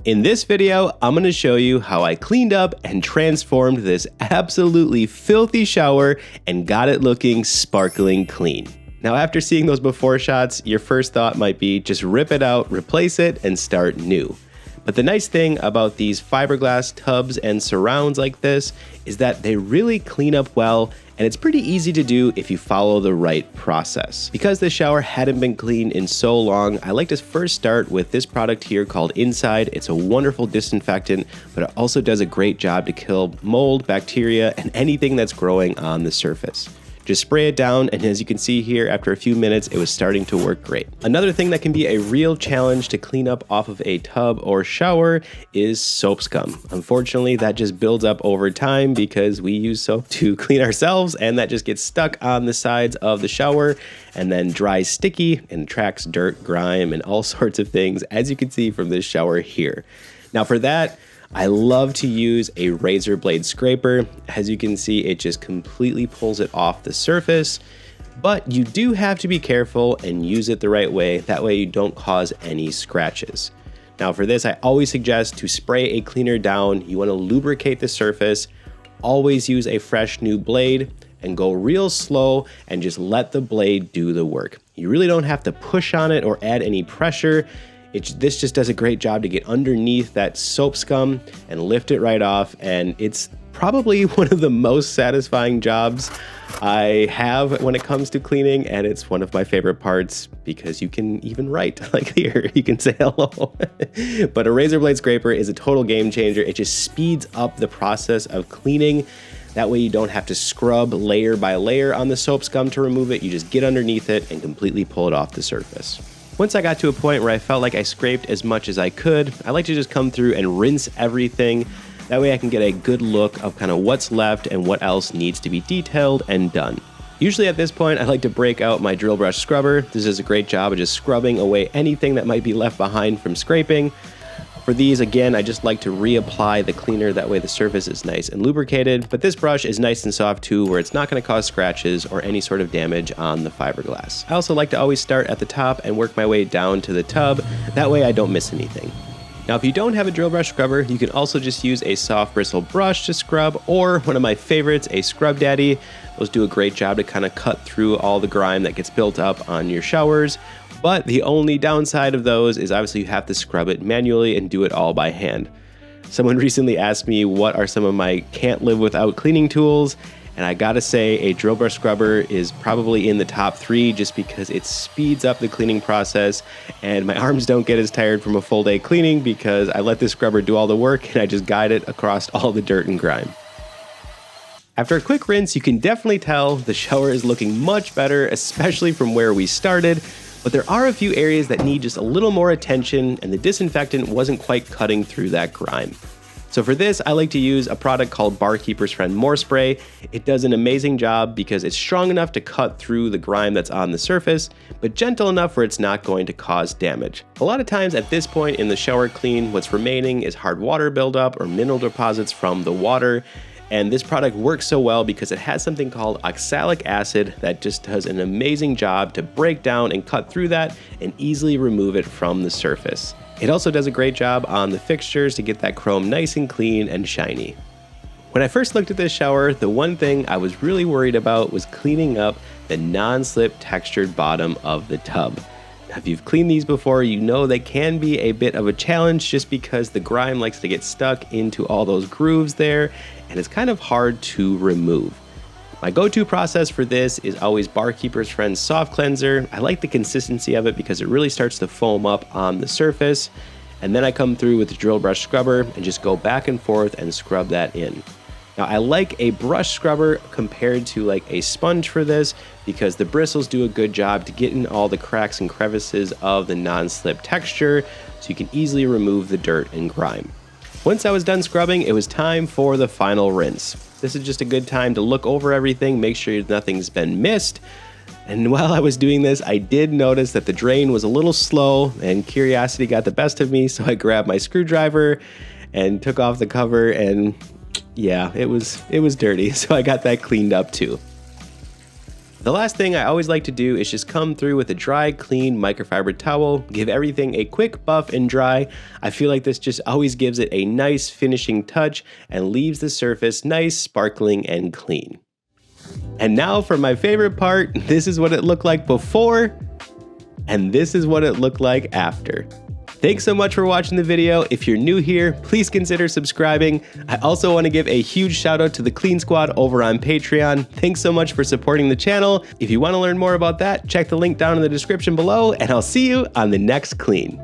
In this video, I'm going to show you how I cleaned up and transformed this absolutely filthy shower and got it looking sparkling clean. Now, after seeing those before shots, your first thought might be just rip it out, replace it, and start new. But the nice thing about these fiberglass tubs and surrounds like this is that they really clean up well, and it's pretty easy to do if you follow the right process. Because the shower hadn't been cleaned in so long, I like to first start with this product here called Inside. It's a wonderful disinfectant, but it also does a great job to kill mold, bacteria, and anything that's growing on the surface. Just spray it down, and as you can see here, after a few minutes, it was starting to work great. Another thing that can be a real challenge to clean up off of a tub or shower is soap scum. Unfortunately, that just builds up over time because we use soap to clean ourselves, and that just gets stuck on the sides of the shower and then dries sticky and attracts dirt, grime, and all sorts of things, as you can see from this shower here. Now for that, I love to use a razor blade scraper. As you can see, it just completely pulls it off the surface, but you do have to be careful and use it the right way. That way you don't cause any scratches. Now for this, I always suggest to spray a cleaner down. You want to lubricate the surface. Always use a fresh new blade and go real slow and just let the blade do the work. You really don't have to push on it or add any pressure. This just does a great job to get underneath that soap scum and lift it right off, and it's probably one of the most satisfying jobs I have when it comes to cleaning, and it's one of my favorite parts because you can even write, like here, you can say hello. But a razor blade scraper is a total game changer. It just speeds up the process of cleaning. That way you don't have to scrub layer by layer on the soap scum to remove it. You just get underneath it and completely pull it off the surface. Once I got to a point where I felt like I scraped as much as I could, I like to just come through and rinse everything. That way I can get a good look of kind of what's left and what else needs to be detailed and done. Usually at this point, I like to break out my drill brush scrubber. This does a great job of just scrubbing away anything that might be left behind from scraping. For these, again, I just like to reapply the cleaner. That way the surface is nice and lubricated. But this brush is nice and soft too, where it's not going to cause scratches or any sort of damage on the fiberglass. I also like to always start at the top and work my way down to the tub. That way I don't miss anything. Now, if you don't have a drill brush scrubber, you can also just use a soft bristle brush to scrub, or one of my favorites, a Scrub Daddy. Those do a great job to kind of cut through all the grime that gets built up on your showers. But the only downside of those is obviously you have to scrub it manually and do it all by hand. Someone recently asked me what are some of my can't live without cleaning tools, and I gotta say a drill brush scrubber is probably in the top 3 just because it speeds up the cleaning process, and my arms don't get as tired from a full day cleaning because I let this scrubber do all the work and I just guide it across all the dirt and grime. After a quick rinse, you can definitely tell the shower is looking much better, especially from where we started. But there are a few areas that need just a little more attention, and the disinfectant wasn't quite cutting through that grime. So for this, I like to use a product called Barkeeper's Friend More Spray. It does an amazing job because it's strong enough to cut through the grime that's on the surface, but gentle enough where it's not going to cause damage. A lot of times at this point in the shower clean, what's remaining is hard water buildup or mineral deposits from the water. And this product works so well because it has something called oxalic acid that just does an amazing job to break down and cut through that and easily remove it from the surface. It also does a great job on the fixtures to get that chrome nice and clean and shiny. When I first looked at this shower, the one thing I was really worried about was cleaning up the non-slip textured bottom of the tub. Now, if you've cleaned these before, you know they can be a bit of a challenge just because the grime likes to get stuck into all those grooves there, and it's kind of hard to remove. My go-to process for this is always Barkeeper's Friend Soft Cleanser. I like the consistency of it because it really starts to foam up on the surface, and then I come through with the drill brush scrubber and just go back and forth and scrub that in. Now, I like a brush scrubber compared to like a sponge for this because the bristles do a good job to get in all the cracks and crevices of the non-slip texture, so you can easily remove the dirt and grime. Once I was done scrubbing, it was time for the final rinse. This is just a good time to look over everything, make sure nothing's been missed. And while I was doing this, I did notice that the drain was a little slow and curiosity got the best of me, so I grabbed my screwdriver and took off the cover, and yeah, it was dirty, so I got that cleaned up too. The last thing I always like to do is just come through with a dry, clean microfiber towel, give everything a quick buff and dry. I feel like this just always gives it a nice finishing touch and leaves the surface nice, sparkling, and clean. And now for my favorite part, this is what it looked like before, and this is what it looked like after. Thanks so much for watching the video. If you're new here, please consider subscribing. I also want to give a huge shout out to the Clean Squad over on Patreon. Thanks so much for supporting the channel. If you want to learn more about that, check the link down in the description below, and I'll see you on the next clean.